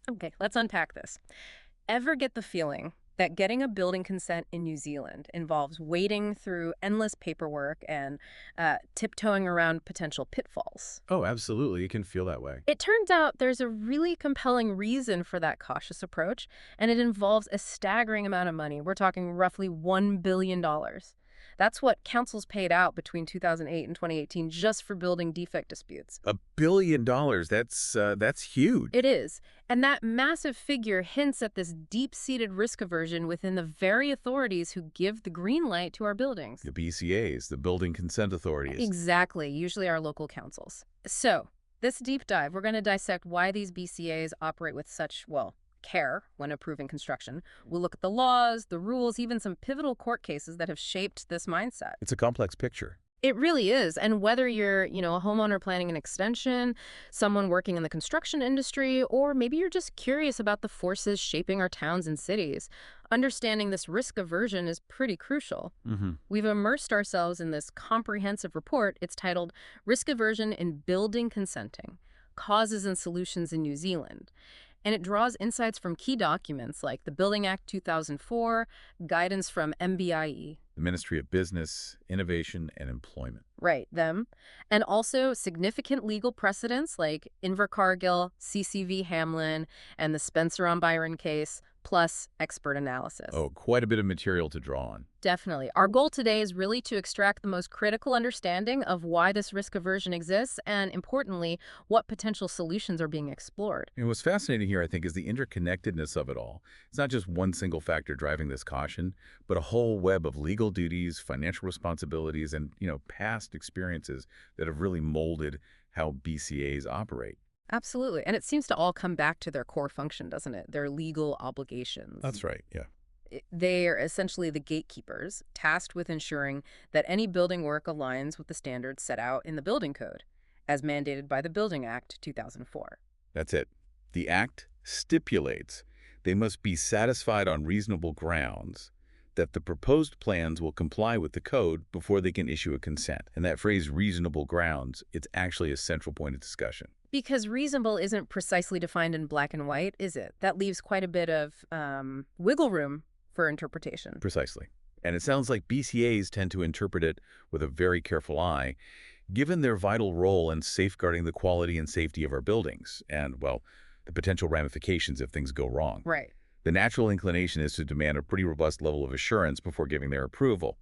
Okay, let's unpack this. Ever get the feeling that getting a building consent in New Zealand involves wading through endless paperwork and tiptoeing around potential pitfalls? Oh, absolutely. It can feel that way. It turns out there's a really compelling reason for that cautious approach, and it involves a staggering amount of money. We're talking roughly $1 billion. That's what councils paid out between 2008 and 2018 just for building defect disputes. $1 billion. That's huge. It is. And that massive figure hints at this deep-seated risk aversion within the very authorities who give the green light to our buildings. The BCAs, the Building Consent Authorities. Exactly, usually our local councils. So, this deep dive, we're going to dissect why these BCAs operate with such, well, care when approving construction. We'll look at the laws, the rules, even some pivotal court cases that have shaped this mindset. It's a complex picture. It really is. And whether you're, a homeowner planning an extension, someone working in the construction industry, or maybe you're just curious about the forces shaping our towns and cities, understanding this risk aversion is pretty crucial. Mm-hmm. We've immersed ourselves in this comprehensive report. It's titled Risk Aversion in Building Consenting: Causes and Solutions in New Zealand. And it draws insights from key documents like the Building Act 2004, guidance from MBIE. The Ministry of Business, Innovation, and Employment. Right, them. And also significant legal precedents like Invercargill, CCV Hamlin, and the Spencer on Byron case, plus expert analysis. Oh, quite a bit of material to draw on. Definitely. Our goal today is really to extract the most critical understanding of why this risk aversion exists and, importantly, what potential solutions are being explored. And what's fascinating here, I think, is the interconnectedness of it all. It's not just one single factor driving this caution, but a whole web of legal duties, financial responsibilities, and, past experiences that have really molded how BCAs operate. Absolutely. And it seems to all come back to their core function, doesn't it? Their legal obligations. That's right, yeah. They are essentially the gatekeepers, tasked with ensuring that any building work aligns with the standards set out in the building code, as mandated by the Building Act 2004. That's it. The Act stipulates they must be satisfied on reasonable grounds that the proposed plans will comply with the code before they can issue a consent. And that phrase, reasonable grounds, it's actually a central point of discussion. Because reasonable isn't precisely defined in black and white, is it? That leaves quite a bit of wiggle room for interpretation. Precisely. And it sounds like BCAs tend to interpret it with a very careful eye, given their vital role in safeguarding the quality and safety of our buildings and, well, the potential ramifications if things go wrong. Right. The natural inclination is to demand a pretty robust level of assurance before giving their approval.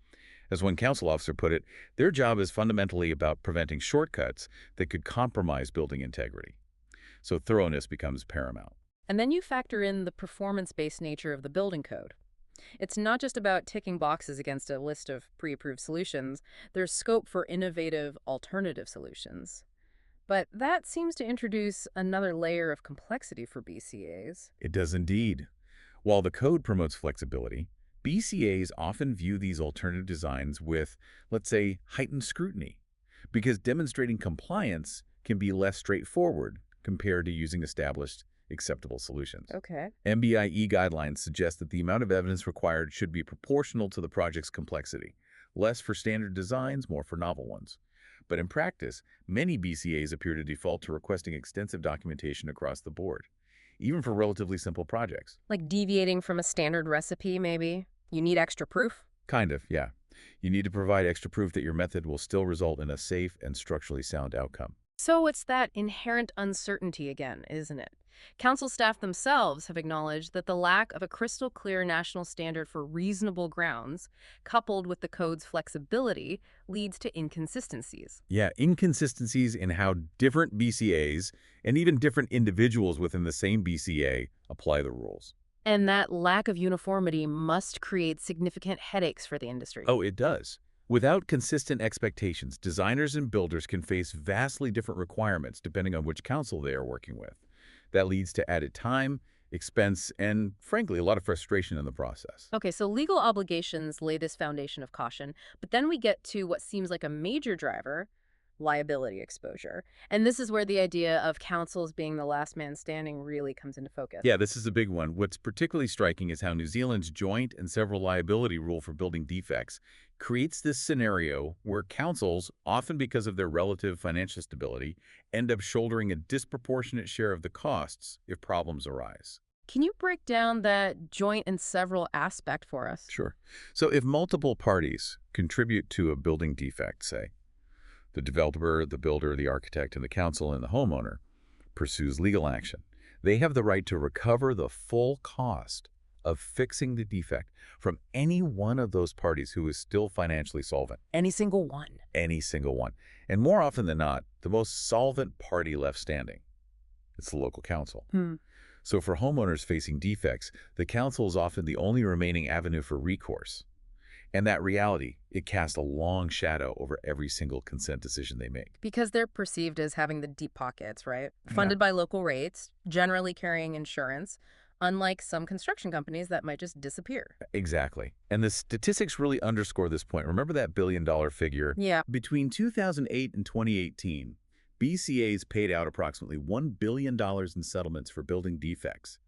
As one council officer put it, their job is fundamentally about preventing shortcuts that could compromise building integrity. So thoroughness becomes paramount. And then you factor in the performance-based nature of the building code. It's not just about ticking boxes against a list of pre-approved solutions. There's scope for innovative alternative solutions. But that seems to introduce another layer of complexity for BCAs. It does indeed. While the code promotes flexibility, BCAs often view these alternative designs with, let's say, heightened scrutiny, because demonstrating compliance can be less straightforward compared to using established, acceptable solutions. Okay. MBIE guidelines suggest that the amount of evidence required should be proportional to the project's complexity, less for standard designs, more for novel ones. But in practice, many BCAs appear to default to requesting extensive documentation across the board, even for relatively simple projects. Like deviating from a standard recipe, maybe? You need extra proof? Kind of, yeah. You need to provide extra proof that your method will still result in a safe and structurally sound outcome. So it's that inherent uncertainty again, isn't it? Council staff themselves have acknowledged that the lack of a crystal clear national standard for reasonable grounds, coupled with the code's flexibility, leads to inconsistencies. Yeah, inconsistencies in how different BCAs and even different individuals within the same BCA apply the rules. And that lack of uniformity must create significant headaches for the industry. Oh, it does. Without consistent expectations, designers and builders can face vastly different requirements depending on which council they are working with. That leads to added time, expense, and, frankly, a lot of frustration in the process. Okay, so legal obligations lay this foundation of caution, but then we get to what seems like a major driver, liability exposure. And this is where the idea of councils being the last man standing really comes into focus. Yeah, this is a big one. What's particularly striking is how New Zealand's joint and several liability rule for building defects creates this scenario where councils, often because of their relative financial stability, end up shouldering a disproportionate share of the costs if problems arise. Can you break down that joint and several aspect for us? Sure. So if multiple parties contribute to a building defect, say, the developer, the builder, the architect, and the council and the homeowner pursues legal action, they have the right to recover the full cost of fixing the defect from any one of those parties who is still financially solvent. Any single one. Any single one. And more often than not, the most solvent party left standing. It's the local council. So for homeowners facing defects, the council is often the only remaining avenue for recourse. And that reality, it casts a long shadow over every single consent decision they make. Because they're perceived as having the deep pockets, right? Funded by local rates, generally carrying insurance, unlike some construction companies that might just disappear. Exactly. And the statistics really underscore this point. Remember that billion-dollar figure? Yeah. Between 2008 and 2018, BCAs paid out approximately $1 billion in settlements for building defects.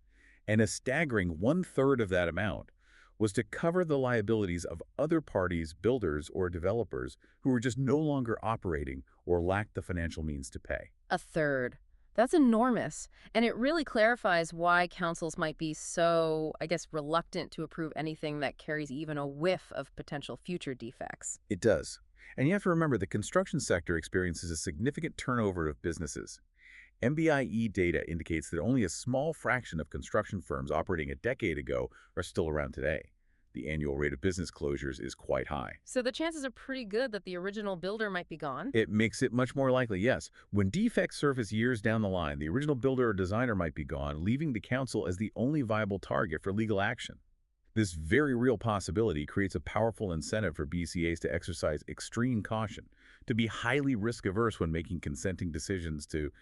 And a staggering one-third of that amount was to cover the liabilities of other parties, builders, or developers who were just no longer operating or lacked the financial means to pay. A third. That's enormous. And it really clarifies why councils might be so, I guess, reluctant to approve anything that carries even a whiff of potential future defects. It does. And you have to remember the construction sector experiences a significant turnover of businesses. MBIE data indicates that only a small fraction of construction firms operating a decade ago are still around today. The annual rate of business closures is quite high. So the chances are pretty good that the original builder might be gone? It makes it much more likely, yes. When defects surface years down the line, the original builder or designer might be gone, leaving the council as the only viable target for legal action. This very real possibility creates a powerful incentive for BCAs to exercise extreme caution, to be highly risk-averse when making consenting decisions to,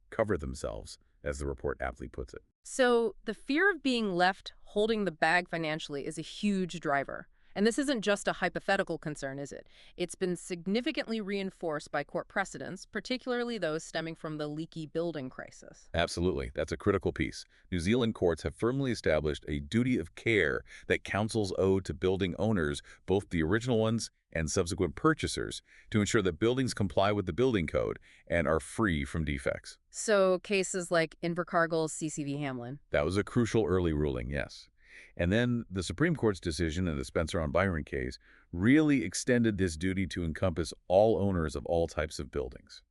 cover themselves, as the report aptly puts it. So the fear of being left holding the bag financially is a huge driver. And this isn't just a hypothetical concern, is it? It's been significantly reinforced by court precedents, particularly those stemming from the leaky building crisis. Absolutely. That's a critical piece. New Zealand courts have firmly established a duty of care that councils owe to building owners, both the original ones and subsequent purchasers, to ensure that buildings comply with the building code and are free from defects. So cases like Invercargill's CCV Hamlin. That was a crucial early ruling, yes. And then the Supreme Court's decision in the Spencer on Byron case really extended this duty to encompass all owners of all types of buildings.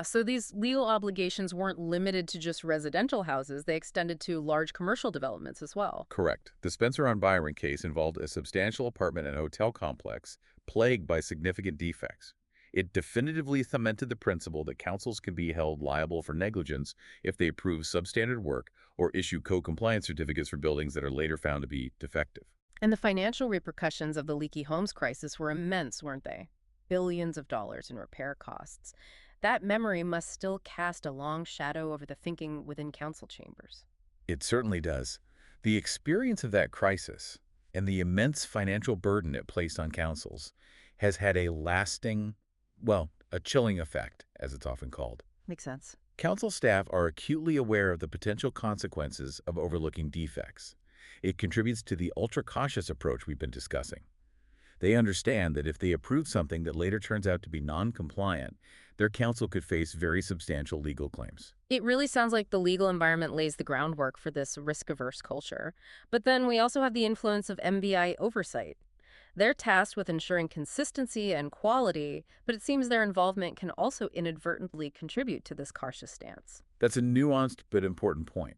So these legal obligations weren't limited to just residential houses. They extended to large commercial developments as well. Correct. The Spencer on Byron case involved a substantial apartment and hotel complex plagued by significant defects. It definitively cemented the principle that councils can be held liable for negligence if they approve substandard work or issue co-compliance certificates for buildings that are later found to be defective. And the financial repercussions of the leaky homes crisis were immense, weren't they? Billions of dollars in repair costs. That memory must still cast a long shadow over the thinking within council chambers. It certainly does. The experience of that crisis and the immense financial burden it placed on councils has had a lasting, a chilling effect, as it's often called. Makes sense. Council staff are acutely aware of the potential consequences of overlooking defects. It contributes to the ultra-cautious approach we've been discussing. They understand that if they approve something that later turns out to be non-compliant, their council could face very substantial legal claims. It really sounds like the legal environment lays the groundwork for this risk-averse culture. But then we also have the influence of MBI oversight. They're tasked with ensuring consistency and quality, but it seems their involvement can also inadvertently contribute to this cautious stance. That's a nuanced but important point.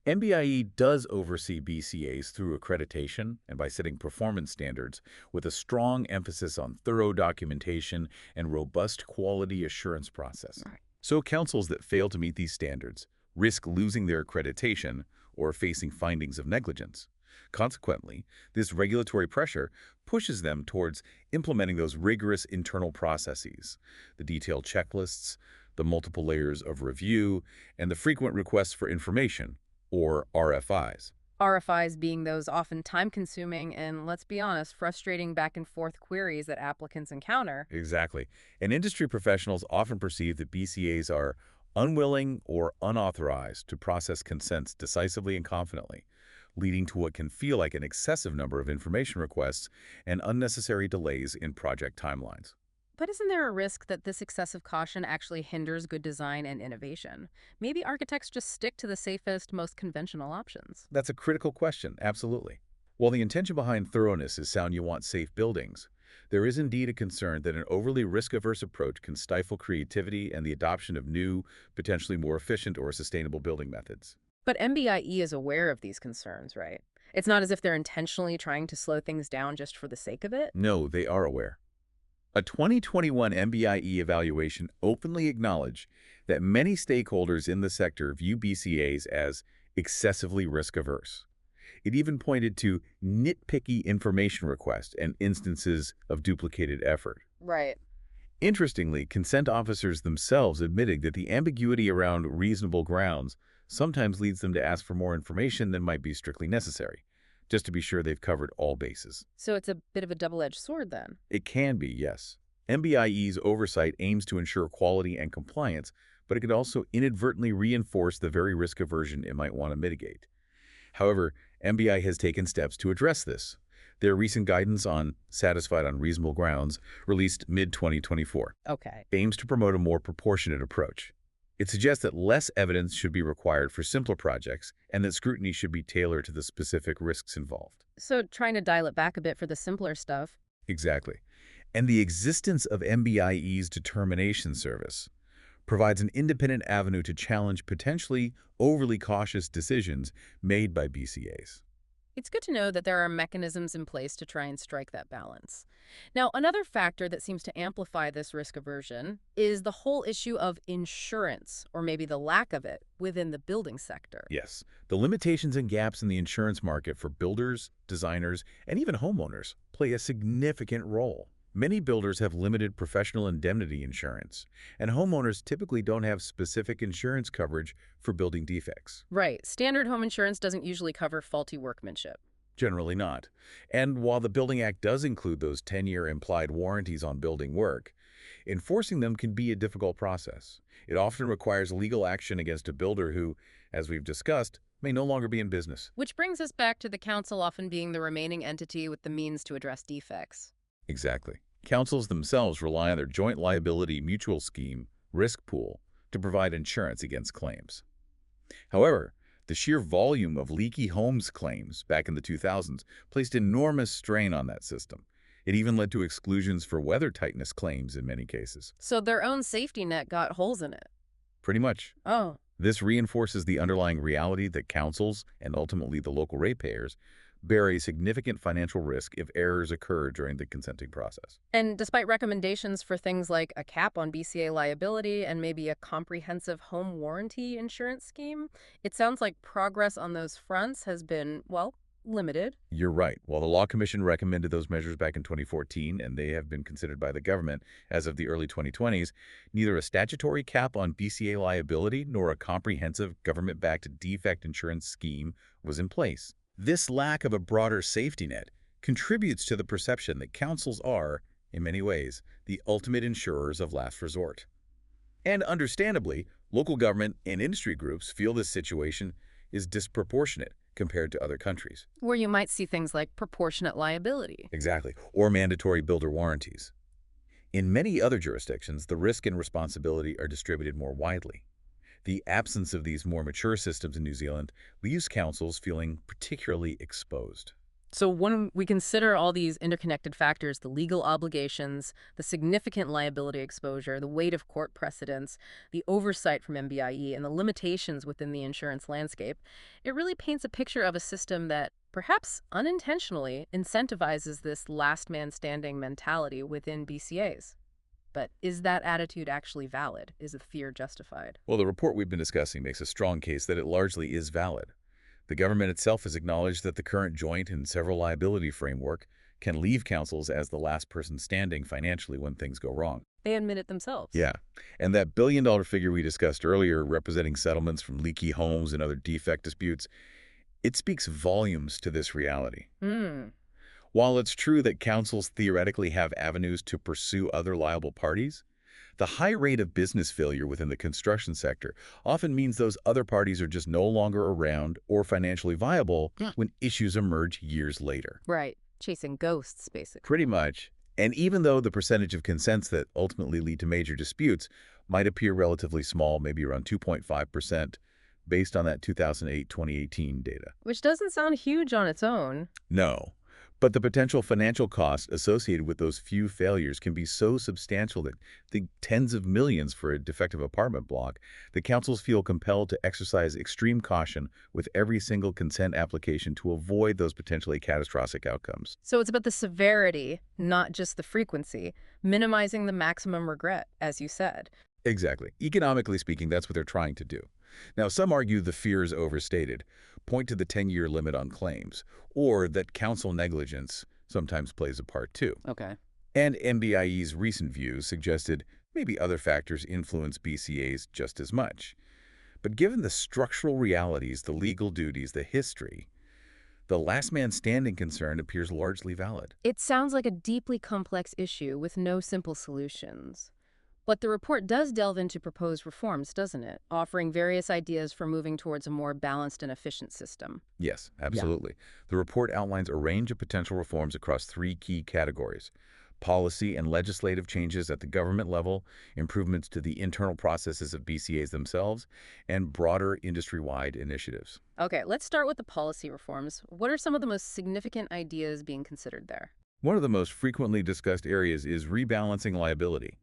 MBIE does oversee BCAs through accreditation and by setting performance standards with a strong emphasis on thorough documentation and robust quality assurance process. Right. So councils that fail to meet these standards risk losing their accreditation or facing findings of negligence. Consequently, this regulatory pressure pushes them towards implementing those rigorous internal processes, the detailed checklists, the multiple layers of review, and the frequent requests for information, or RFIs. RFIs being those often time-consuming and, let's be honest, frustrating back-and-forth queries that applicants encounter. Exactly. And industry professionals often perceive that BCAs are unwilling or unauthorized to process consents decisively and confidently, leading to what can feel like an excessive number of information requests and unnecessary delays in project timelines. But isn't there a risk that this excessive caution actually hinders good design and innovation? Maybe architects just stick to the safest, most conventional options. That's a critical question, absolutely. While the intention behind thoroughness is sound, you want safe buildings, there is indeed a concern that an overly risk-averse approach can stifle creativity and the adoption of new, potentially more efficient or sustainable building methods. But MBIE is aware of these concerns, right? It's not as if they're intentionally trying to slow things down just for the sake of it. No, they are aware. A 2021 MBIE evaluation openly acknowledged that many stakeholders in the sector view BCAs as excessively risk-averse. It even pointed to nitpicky information requests and instances of duplicated effort. Right. Interestingly, consent officers themselves admitted that the ambiguity around reasonable grounds sometimes leads them to ask for more information than might be strictly necessary, just to be sure they've covered all bases. So it's a bit of a double-edged sword then. It can be, yes. MBIE's oversight aims to ensure quality and compliance, but it could also inadvertently reinforce the very risk aversion it might want to mitigate. However, MBI has taken steps to address this. Their recent guidance on Satisfied on Reasonable Grounds, released mid-2024, Okay. aims to promote a more proportionate approach. It suggests that less evidence should be required for simpler projects and that scrutiny should be tailored to the specific risks involved. So trying to dial it back a bit for the simpler stuff. Exactly. And the existence of MBIE's determination service provides an independent avenue to challenge potentially overly cautious decisions made by BCAs. It's good to know that there are mechanisms in place to try and strike that balance. Now, another factor that seems to amplify this risk aversion is the whole issue of insurance, or maybe the lack of it, within the building sector. Yes, the limitations and gaps in the insurance market for builders, designers, and even homeowners play a significant role. Many builders have limited professional indemnity insurance, and homeowners typically don't have specific insurance coverage for building defects. Right. Standard home insurance doesn't usually cover faulty workmanship. Generally not. And while the Building Act does include those 10-year implied warranties on building work, enforcing them can be a difficult process. It often requires legal action against a builder who, as we've discussed, may no longer be in business. Which brings us back to the council often being the remaining entity with the means to address defects. Exactly. Councils themselves rely on their joint liability mutual scheme, risk pool, to provide insurance against claims. However, the sheer volume of leaky homes claims back in the 2000s placed enormous strain on that system. It even led to exclusions for weather tightness claims in many cases. So their own safety net got holes in it. Pretty much. Oh. This reinforces the underlying reality that councils, and ultimately the local ratepayers, bear a significant financial risk if errors occur during the consenting process. And despite recommendations for things like a cap on BCA liability and maybe a comprehensive home warranty insurance scheme, it sounds like progress on those fronts has been, well, limited. You're right. While the Law Commission recommended those measures back in 2014, and they have been considered by the government as of the early 2020s, neither a statutory cap on BCA liability nor a comprehensive government-backed defect insurance scheme was in place. This lack of a broader safety net contributes to the perception that councils are, in many ways, the ultimate insurers of last resort. And understandably, local government and industry groups feel this situation is disproportionate compared to other countries. Where you might see things like proportionate liability. Exactly, or mandatory builder warranties. In many other jurisdictions, the risk and responsibility are distributed more widely. The absence of these more mature systems in New Zealand leaves councils feeling particularly exposed. So when we consider all these interconnected factors, the legal obligations, the significant liability exposure, the weight of court precedents, the oversight from MBIE, and the limitations within the insurance landscape, it really paints a picture of a system that, perhaps unintentionally, incentivizes this last man standing mentality within BCAs. But is that attitude actually valid? Is the fear justified? Well, the report we've been discussing makes a strong case that it largely is valid. The government itself has acknowledged that the current joint and several liability framework can leave councils as the last person standing financially when things go wrong. They admit it themselves. Yeah, and that billion-dollar figure we discussed earlier representing settlements from leaky homes and other defect disputes, It speaks volumes to this reality. Hmm. While it's true that councils theoretically have avenues to pursue other liable parties, the high rate of business failure within the construction sector often means those other parties are just no longer around or financially viable when issues emerge years later. Right. Chasing ghosts, basically. Pretty much. And even though the percentage of consents that ultimately lead to major disputes might appear relatively small, maybe around 2.5%, based on that 2008-2018 data. Which doesn't sound huge on its own. No. But the potential financial cost associated with those few failures can be so substantial that think tens of millions for a defective apartment block, the councils feel compelled to exercise extreme caution with every single consent application to avoid those potentially catastrophic outcomes. So it's about the severity, not just the frequency, minimizing the maximum regret, as you said. Exactly. Economically speaking, that's what they're trying to do. Now, some argue the fear is overstated, point to the 10-year limit on claims, or that council negligence sometimes plays a part too. Okay. And MBIE's recent views suggested maybe other factors influence BCAs just as much. But given the structural realities, the legal duties, the history, the last man standing concern appears largely valid. It sounds like a deeply complex issue with no simple solutions. But the report does delve into proposed reforms, doesn't it? Offering various ideas for moving towards a more balanced and efficient system. Yes, Yeah. absolutely. The report outlines a range of potential reforms across three key categories: policy and legislative changes at the government level, improvements to the internal processes of BCAs themselves, and broader industry-wide initiatives. Okay, let's start with the policy reforms. What are some of the most significant ideas being considered there? One of the most frequently discussed areas is rebalancing liability.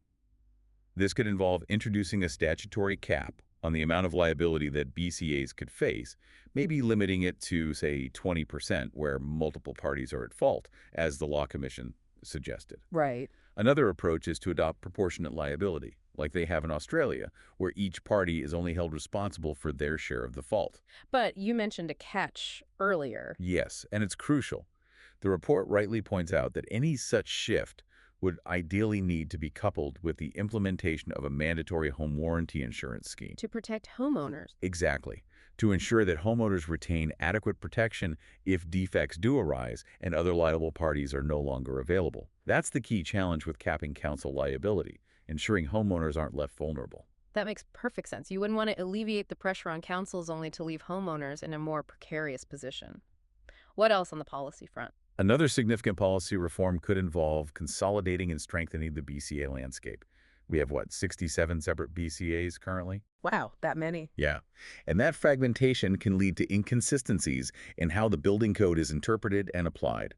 This could involve introducing a statutory cap on the amount of liability that BCAs could face, maybe limiting it to, say, 20% where multiple parties are at fault, as the Law Commission suggested. Right. Another approach is to adopt proportionate liability, like they have in Australia, where each party is only held responsible for their share of the fault. But you mentioned a catch earlier. Yes, and it's crucial. The report rightly points out that any such shift would ideally need to be coupled with the implementation of a mandatory home warranty insurance scheme. To protect homeowners. Exactly. To ensure that homeowners retain adequate protection if defects do arise and other liable parties are no longer available. That's the key challenge with capping council liability, ensuring homeowners aren't left vulnerable. That makes perfect sense. You wouldn't want to alleviate the pressure on councils only to leave homeowners in a more precarious position. What else on the policy front? Another significant policy reform could involve consolidating and strengthening the BCA landscape. We have, what, 67 separate BCAs currently? Wow, that many. Yeah. And that fragmentation can lead to inconsistencies in how the building code is interpreted and applied.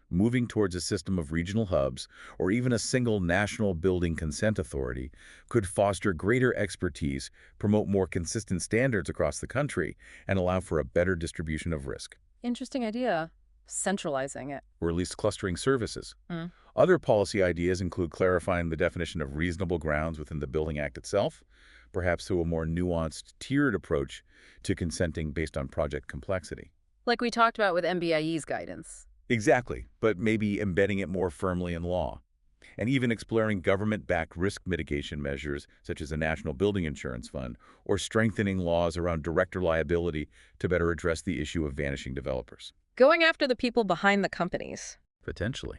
Moving towards a system of regional hubs or even a single national building consent authority could foster greater expertise, promote more consistent standards across the country, and allow for a better distribution of risk, Interesting idea. Centralizing it. or at least clustering services. Mm. Other policy ideas include clarifying the definition of reasonable grounds within the Building Act itself, perhaps through a more nuanced, tiered approach to consenting based on project complexity. Like we talked about with MBIE's guidance. Exactly, but maybe embedding it more firmly in law. And even exploring government-backed risk mitigation measures, such as a national building insurance fund, or strengthening laws around director liability to better address the issue of vanishing developers. Going after the people behind the companies. Potentially.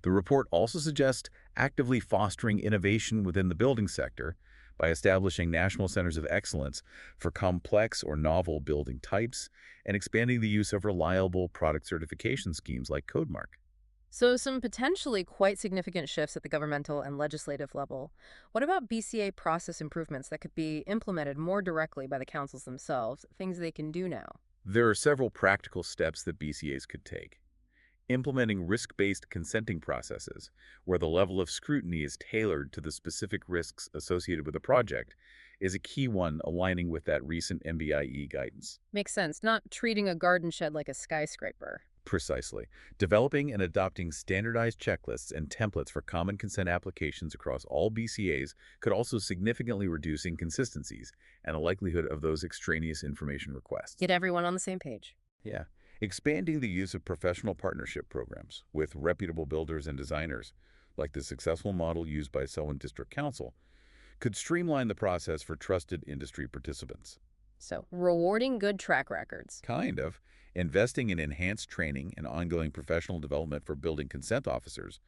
The report also suggests actively fostering innovation within the building sector by establishing national centers of excellence for complex or novel building types and expanding the use of reliable product certification schemes like Codemark. So some potentially quite significant shifts at the governmental and legislative level. What about BCA process improvements that could be implemented more directly by the councils themselves, things they can do now? There are several practical steps that BCAs could take. Implementing risk-based consenting processes, where the level of scrutiny is tailored to the specific risks associated with a project, is a key one, aligning with that recent MBIE guidance. Makes sense, not treating a garden shed like a skyscraper. Precisely. Developing and adopting standardized checklists and templates for common consent applications across all BCAs could also significantly reduce inconsistencies and the likelihood of those extraneous information requests. Get everyone on the same page. Yeah. Expanding the use of professional partnership programs with reputable builders and designers, like the successful model used by Selwyn District Council, could streamline the process for trusted industry participants. So, rewarding good track records. Kind of. Investing in enhanced training and ongoing professional development for building consent officers,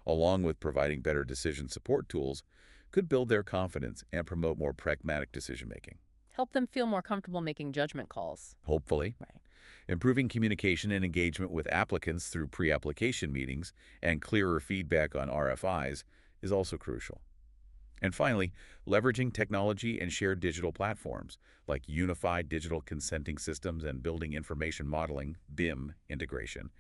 along with providing better decision support tools, could build their confidence and promote more pragmatic decision-making. Help them feel more comfortable making judgment calls. Hopefully, Right. improving communication and engagement with applicants through pre-application meetings and clearer feedback on RFIs is also crucial. And finally, leveraging technology and shared digital platforms like unified digital consenting systems and building information modeling (BIM) integration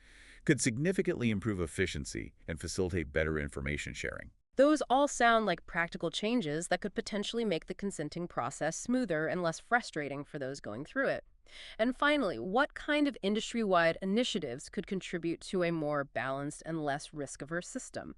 could significantly improve efficiency and facilitate better information sharing. Those all sound like practical changes that could potentially make the consenting process smoother and less frustrating for those going through it. And finally, what kind of industry-wide initiatives could contribute to a more balanced and less risk-averse system?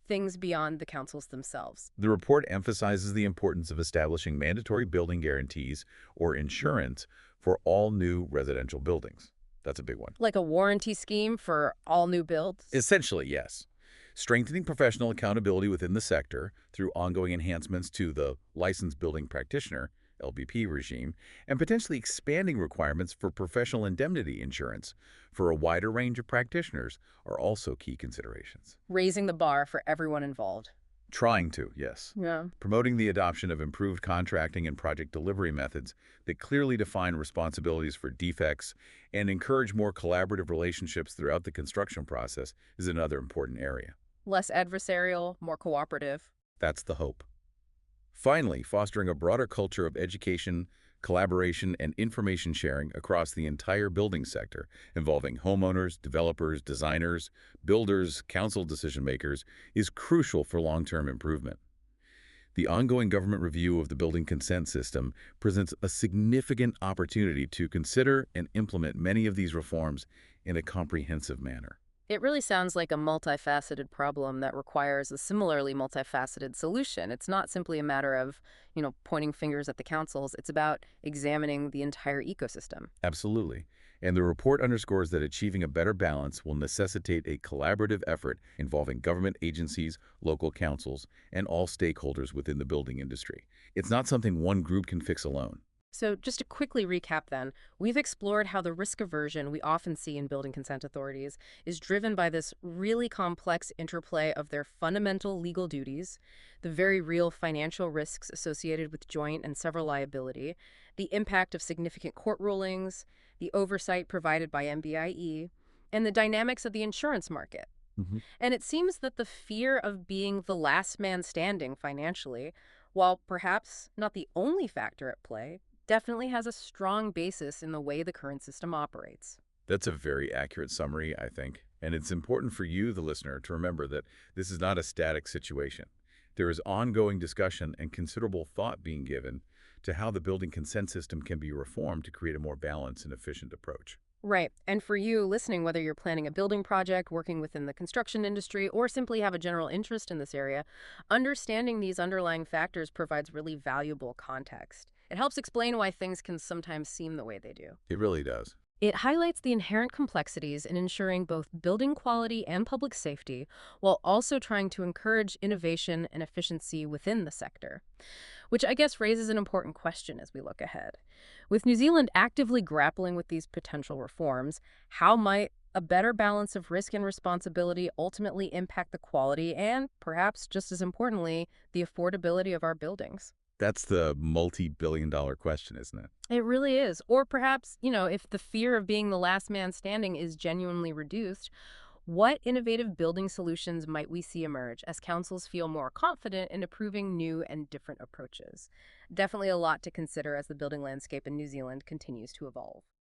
Things beyond the councils themselves. The report emphasizes the importance of establishing mandatory building guarantees or insurance for all new residential buildings. That's a big one. Like a warranty scheme for all new builds? Essentially, yes. Strengthening professional accountability within the sector through ongoing enhancements to the licensed building practitioner (LBP) regime, and potentially expanding requirements for professional indemnity insurance for a wider range of practitioners are also key considerations. Raising the bar for everyone involved. Trying to, yes. Yeah. Promoting the adoption of improved contracting and project delivery methods that clearly define responsibilities for defects and encourage more collaborative relationships throughout the construction process is another important area. Less adversarial, more cooperative. That's the hope. Finally, fostering a broader culture of education, collaboration, and information sharing across the entire building sector, involving homeowners, developers, designers, builders, council decision makers, is crucial for long-term improvement. The ongoing government review of the building consent system presents a significant opportunity to consider and implement many of these reforms in a comprehensive manner. It really sounds like a multifaceted problem that requires a similarly multifaceted solution. It's not simply a matter of, pointing fingers at the councils. It's about examining the entire ecosystem. Absolutely. And the report underscores that achieving a better balance will necessitate a collaborative effort involving government agencies, local councils, and all stakeholders within the building industry. It's not something one group can fix alone. So just to quickly recap then, we've explored how the risk aversion we often see in building consent authorities is driven by this really complex interplay of their fundamental legal duties, the very real financial risks associated with joint and several liability, the impact of significant court rulings, the oversight provided by MBIE, and the dynamics of the insurance market. Mhm. And it seems that the fear of being the last man standing financially, while perhaps not the only factor at play, definitely has a strong basis in the way the current system operates. That's a very accurate summary, I think. And it's important for you, the listener, to remember that this is not a static situation. There is ongoing discussion and considerable thought being given to how the building consent system can be reformed to create a more balanced and efficient approach. Right. And for you listening, whether you're planning a building project, working within the construction industry, or simply have a general interest in this area, understanding these underlying factors provides really valuable context. It helps explain why things can sometimes seem the way they do. It really does. It highlights the inherent complexities in ensuring both building quality and public safety, while also trying to encourage innovation and efficiency within the sector. Which I guess raises an important question as we look ahead. With New Zealand actively grappling with these potential reforms, how might a better balance of risk and responsibility ultimately impact the quality and, perhaps just as importantly, the affordability of our buildings? That's the multi-billion-dollar question, isn't it? It really is. Or perhaps, if the fear of being the last man standing is genuinely reduced, what innovative building solutions might we see emerge as councils feel more confident in approving new and different approaches? Definitely a lot to consider as the building landscape in New Zealand continues to evolve.